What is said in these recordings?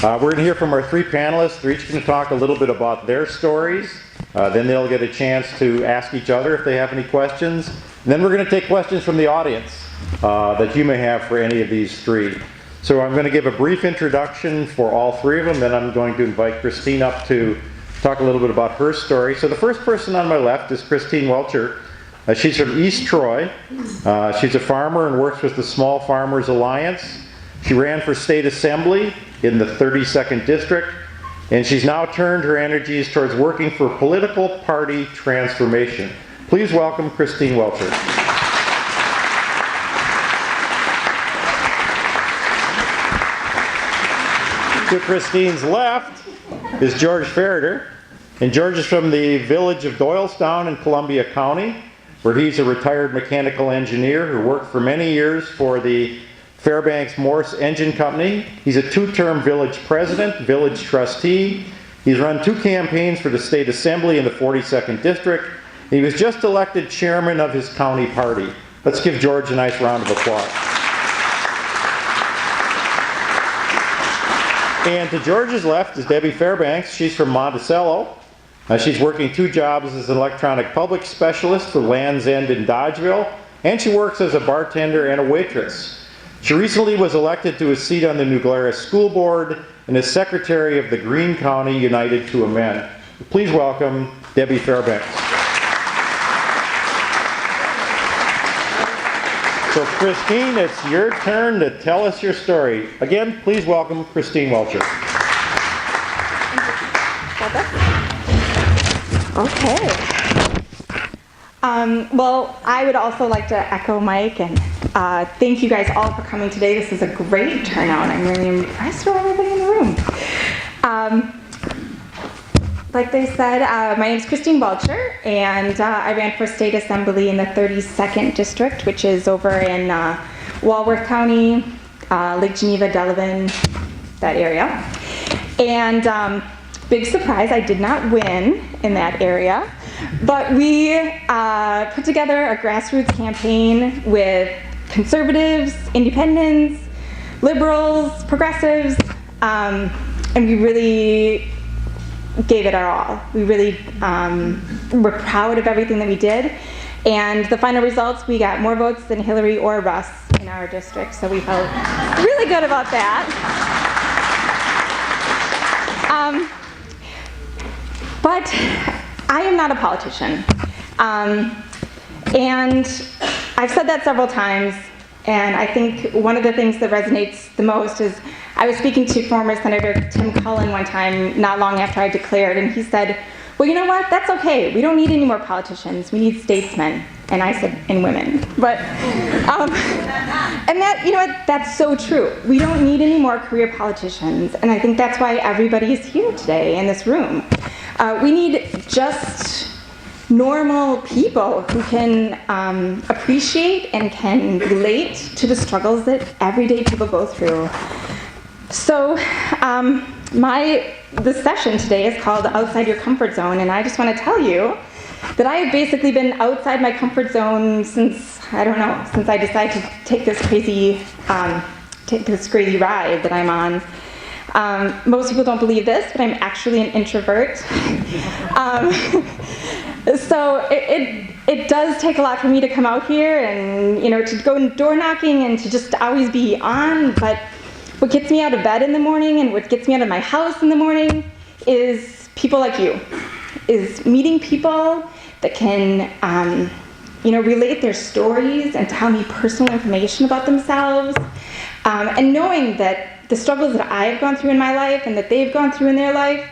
We're going to hear from our three panelists. They're each going to talk a little bit about their stories. Then they'll get a chance to ask each other if they have any questions. And then we're going to take questions from the audience that you may have for any of these three. So I'm going to give a brief introduction for all three of them. Then I'm going to invite Christine up to talk a little bit about her story. So the first person on my left is Christine Welcher. She's from East Troy. She's a farmer and works with the Small Farmers Alliance. She ran for state assembly in the 32nd district, and she's now turned her energies towards working for political party transformation. Please welcome Christine Welcher. To Christine's left is George Ferriter, and George is from the village of Doylestown in Columbia County, where he's a retired mechanical engineer who worked for many years for the Fairbanks Morse Engine Company. He's a two-term village president, village trustee. He's run two campaigns for the state assembly in the 42nd district. He was just elected chairman of his county party. Let's give George a nice round of applause. And to George's left is Debbie Fairbanks. She's from Monticello. She's working two jobs as an electronic public specialist for Land's End in Dodgeville, and she works as a bartender and a waitress. She recently was elected to a seat on the New Glarus School Board and is secretary of the Greene County United to Amend. Please welcome Debbie Fairbanks. So Christine, it's your turn to tell us your story. Again, please welcome Christine Welcher. Okay. Well, I would also like to echo Mike and thank you guys all for coming today. This is a great turnout. I'm really impressed with everybody in the room. Like they said, my name is Christine Welcher, and I ran for state assembly in the 32nd district, which is over in Walworth County, Lake Geneva, Delavan, that area. And big surprise, I did not win in that area, but we put together a grassroots campaign with conservatives, independents, liberals, progressives, and we really gave it our all. We really were proud of everything that we did, and the final results, we got more votes than Hillary or Russ in our district, so we felt really good about that. But I am not a politician, and I've said that several times, and I think one of the things that resonates the most is I was speaking to former Senator Tim Cullen one time not long after I declared, and he said, well, you know what, that's okay, we don't need any more politicians, we need statesmen. And I said, and women. But, and that, you know what, that's so true. We don't need any more career politicians, and I think that's why everybody is here today in this room. We need just normal people who can appreciate and can relate to the struggles that everyday people go through. So the session today is called Outside Your Comfort Zone, and I just want to tell you that I have basically been outside my comfort zone since, I don't know, since I decided to take this crazy ride that I'm on. Most people don't believe this, but I'm actually an introvert. So it does take a lot for me to come out here and, you know, to go door knocking and to just always be on, but what gets me out of bed in the morning and what gets me out of my house in the morning is people like you, is meeting people that can, relate their stories and tell me personal information about themselves, and knowing that the struggles that I've gone through in my life and that they've gone through in their life,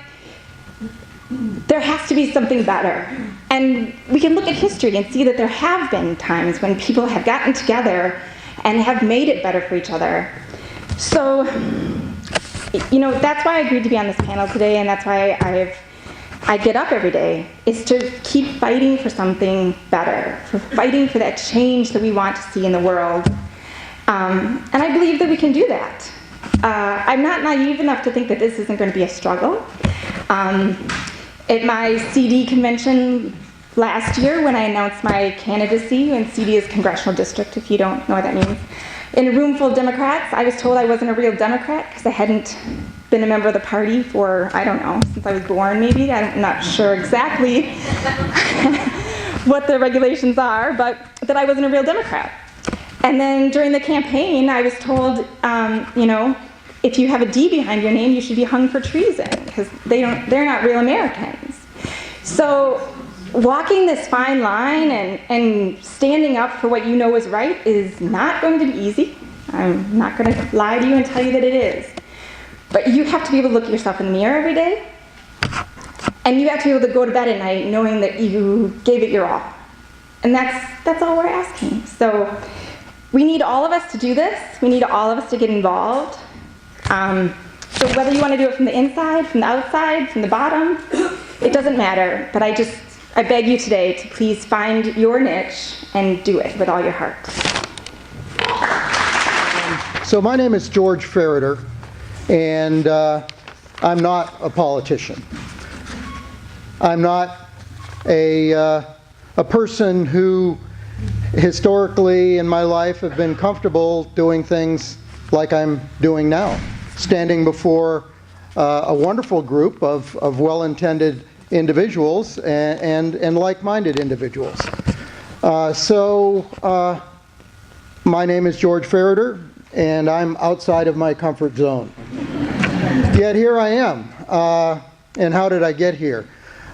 there has to be something better. And we can look at history and see that there have been times when people have gotten together and have made it better for each other. So, you know, that's why I agreed to be on this panel today, and that's why I get up every day, is to keep fighting for something better, for fighting for that change that we want to see in the world. And I believe that we can do that. I'm not naive enough to think that this isn't going to be a struggle. At my CD convention last year, when I announced my candidacy, and CD is congressional district, if you don't know what that means, in a room full of Democrats, I was told I wasn't a real Democrat because I hadn't been a member of the party for, I don't know, since I was born maybe. I'm not sure exactly what the regulations are, but that I wasn't a real Democrat. And then during the campaign, I was told, you know, if you have a D behind your name, you should be hung for treason, because they're not real Americans. So walking this fine line and standing up for what you know is right is not going to be easy. I'm not going to lie to you and tell you that it is. But you have to be able to look at yourself in the mirror every day, and you have to be able to go to bed at night knowing that you gave it your all. And that's all we're asking. So we need all of us to do this. We need all of us to get involved. So whether you want to do it from the inside, from the outside, from the bottom, it doesn't matter. But I beg you today to please find your niche and do it with all your heart. So my name is George Ferriter, and I'm not a politician. I'm not a person who historically in my life have been comfortable doing things like I'm doing now, standing before a wonderful group of well-intended individuals and like-minded individuals. My name is George Ferriter, and I'm outside of my comfort zone. Yet here I am. And how did I get here?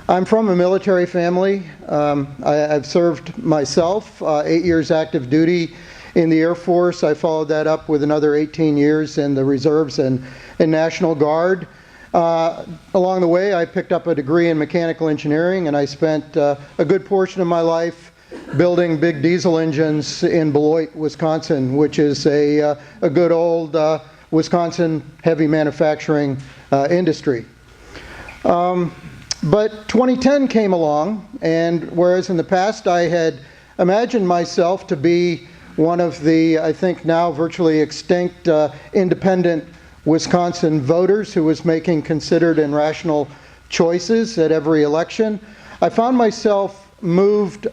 I'm from a military family. I've served myself 8 years active duty in the Air Force. I followed that up with another 18 years in the Reserves and National Guard. Along the way, I picked up a degree in mechanical engineering, and I spent a good portion of my life building big diesel engines in Beloit, Wisconsin, which is a good old Wisconsin heavy manufacturing industry. But 2010 came along, and whereas in the past I had imagined myself to be one of the, I think now virtually extinct, independent Wisconsin voters who was making considered and rational choices at every election, I found myself moved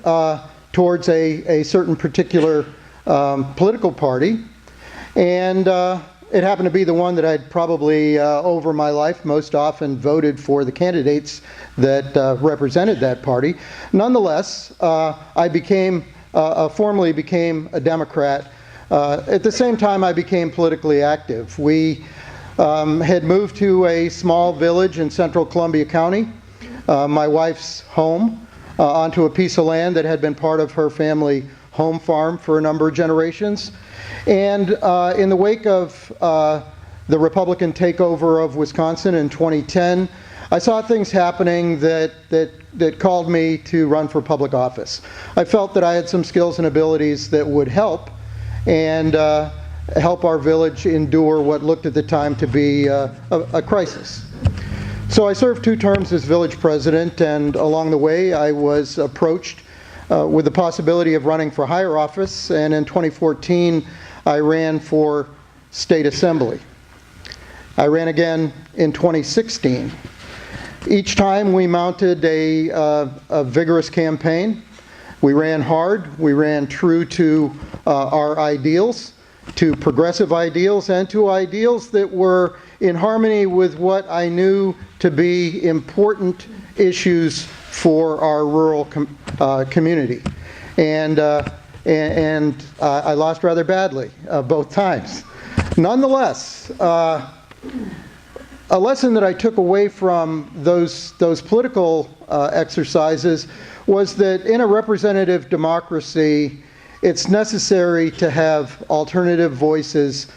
towards a certain particular political party, and it happened to be the one that I'd probably over my life most often voted for the candidates that represented that party. Nonetheless, I formally became a Democrat. At the same time, I became politically active. We had moved to a small village in central Columbia County, my wife's home, onto a piece of land that had been part of her family home farm for a number of generations. And in the wake of the Republican takeover of Wisconsin in 2010, I saw things happening that called me to run for public office. I felt that I had some skills and abilities that would help and help our village endure what looked at the time to be a crisis. So I served 2 terms as village president, and along the way I was approached with the possibility of running for higher office, and in 2014 I ran for state assembly. I ran again in 2016. Each time we mounted a vigorous campaign. We ran hard, we ran true to our ideals, to progressive ideals, and to ideals that were in harmony with what I knew to be important issues for our rural community. And I lost rather badly both times. Nonetheless, a lesson that I took away from those political exercises was that in a representative democracy, it's necessary to have alternative voices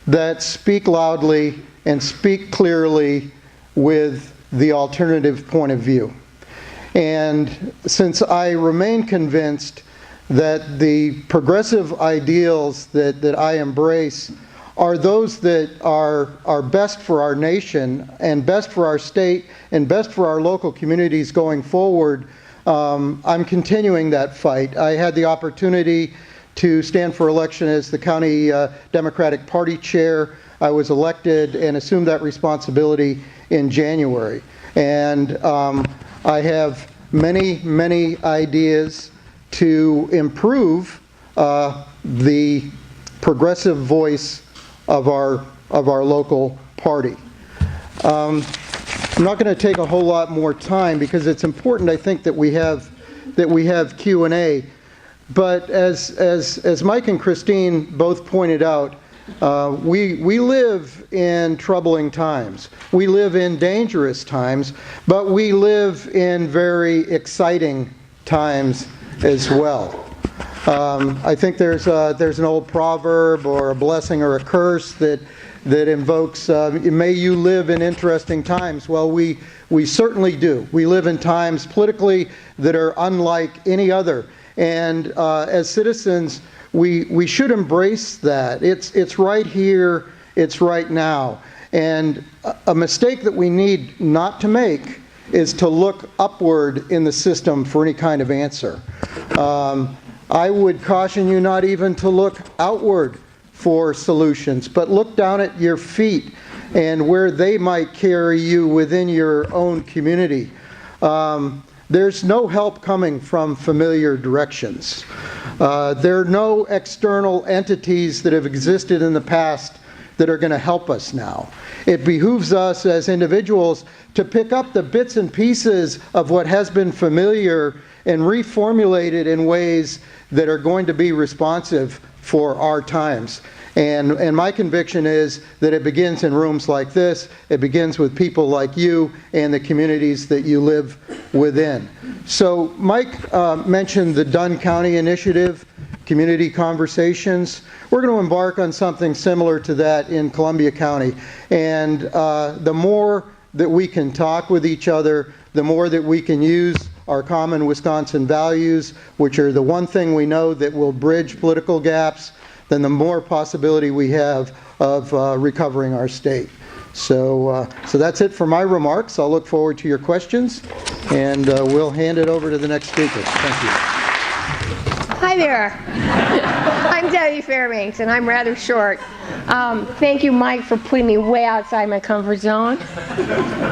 that speak loudly and speak clearly with the alternative point of view. And since I remain convinced that the progressive ideals that I embrace are those that are best for our nation and best for our state and best for our local communities going forward, I'm continuing that fight. I had the opportunity to stand for election as the County Democratic Party Chair. I was elected and assumed that responsibility in January. And I have many ideas to improve the progressive voice of our local party. I'm not going to take a whole lot more time because it's important, I think, that we have Q&A. But as Mike and Christine both pointed out, we live in troubling times. We live in dangerous times, but we live in very exciting times as well. I think there's an old proverb or a blessing or a curse that invokes, may you live in interesting times. Well, we certainly do. We live in times politically that are unlike any other. And as citizens, we should embrace that. It's right here, it's right now. And a mistake that we need not to make is to look upward in the system for any kind of answer. I would caution you not even to look outward for solutions, but look down at your feet and where they might carry you within your own community. There's no help coming from familiar directions. There are no external entities that have existed in the past that are going to help us now. It behooves us as individuals to pick up the bits and pieces of what has been familiar and reformulate it in ways that are going to be responsive for our times. And my conviction is that it begins in rooms like this. It begins with people like you and the communities that you live within. So Mike mentioned the Dunn County Initiative, Community Conversations. We're going to embark on something similar to that in Columbia County. And the more that we can talk with each other, the more that we can use our common Wisconsin values, which are the one thing we know that will bridge political gaps, then the more possibility we have of recovering our state. So that's it for my remarks. I'll look forward to your questions, and we'll hand it over to the next speaker. Thank you. Hi there. I'm Debbie Fairbanks, and I'm rather short. Thank you, Mike, for putting me way outside my comfort zone.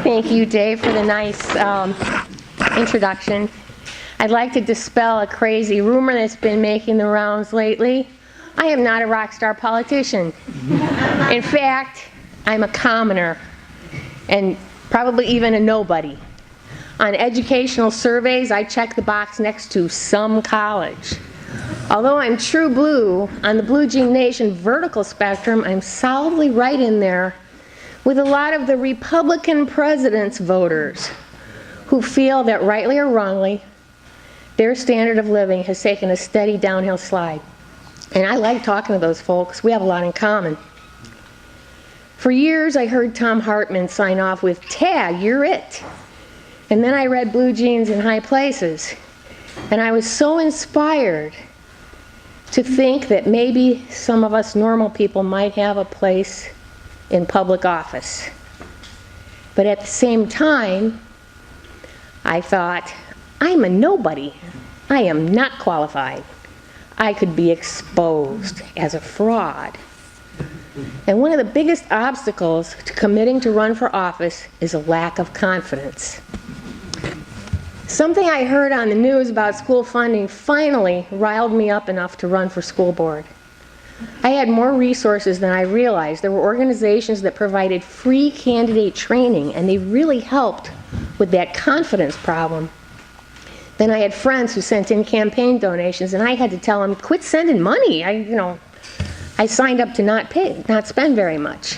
Thank you, Dave, for the nice introduction. I'd like to dispel a crazy rumor that's been making the rounds lately. I am not a rock star politician. In fact, I'm a commoner, and probably even a nobody. On educational surveys, I check the box next to some college. Although I'm true blue, on the Blue Jean Nation vertical spectrum, I'm solidly right in there with a lot of the Republican president's voters who feel that, rightly or wrongly, their standard of living has taken a steady downhill slide. And I like talking to those folks. We have a lot in common. For years, I heard Tom Hartman sign off with, "Tag, you're it." And then I read Blue Jeans in High Places. And I was so inspired to think that maybe some of us normal people might have a place in public office. But at the same time, I thought, I'm a nobody. I am not qualified. I could be exposed as a fraud. And one of the biggest obstacles to committing to run for office is a lack of confidence. Something I heard on the news about school funding finally riled me up enough to run for school board. I had more resources than I realized. There were organizations that provided free candidate training, and they really helped with that confidence problem. Then I had friends who sent in campaign donations, and I had to tell them, quit sending money. I signed up to not spend very much.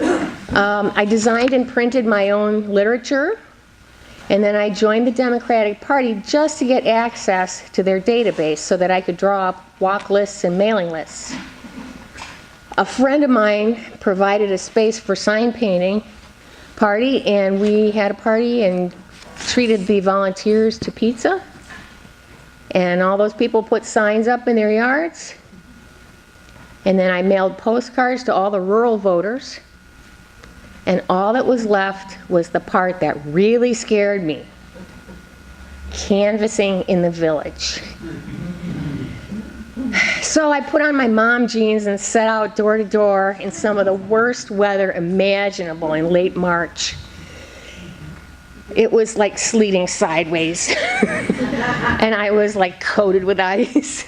I designed and printed my own literature, and then I joined the Democratic Party just to get access to their database so that I could draw up walk lists and mailing lists. A friend of mine provided a space for sign painting party, and we had a party and treated the volunteers to pizza. And all those people put signs up in their yards. And then I mailed postcards to all the rural voters. And all that was left was the part that really scared me: canvassing in the village. So I put on my mom jeans and set out door to door in some of the worst weather imaginable in late March. It was like sleeting sideways. And I was like coated with ice.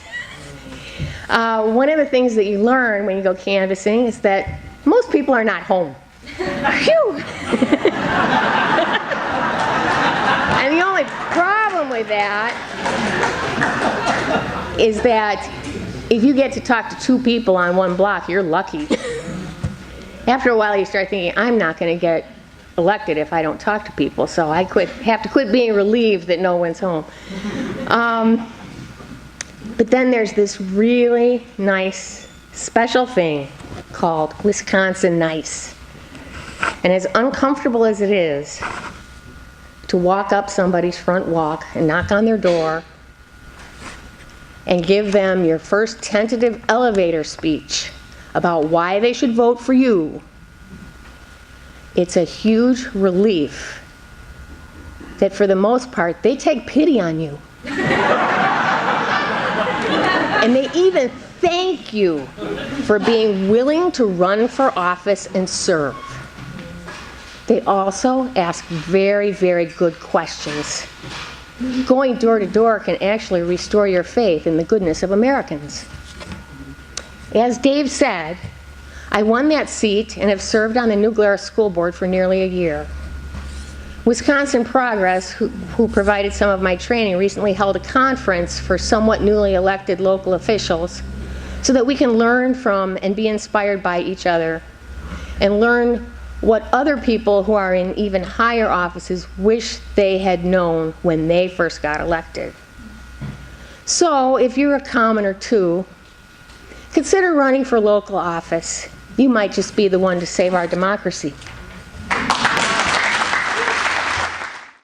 One of the things that you learn when you go canvassing is that most people are not home. Phew! And the only problem with that is that if you get to talk to 2 people on one block, you're lucky. After a while, you start thinking, I'm not going to get elected if I don't talk to people, so I have to quit being relieved that no one's home. But then there's this really nice, special thing called Wisconsin Nice. And as uncomfortable as it is to walk up somebody's front walk and knock on their door and give them your first tentative elevator speech about why they should vote for you, it's a huge relief that for the most part they take pity on you. And they even thank you for being willing to run for office and serve. They also ask very, very good questions. Going door to door can actually restore your faith in the goodness of Americans. As Dave said, I won that seat and have served on the New Glarus School Board for nearly a year. Wisconsin Progress, who provided some of my training, recently held a conference for somewhat newly elected local officials so that we can learn from and be inspired by each other and learn what other people who are in even higher offices wish they had known when they first got elected. So, if you're a commoner too, consider running for local office. You might just be the one to save our democracy.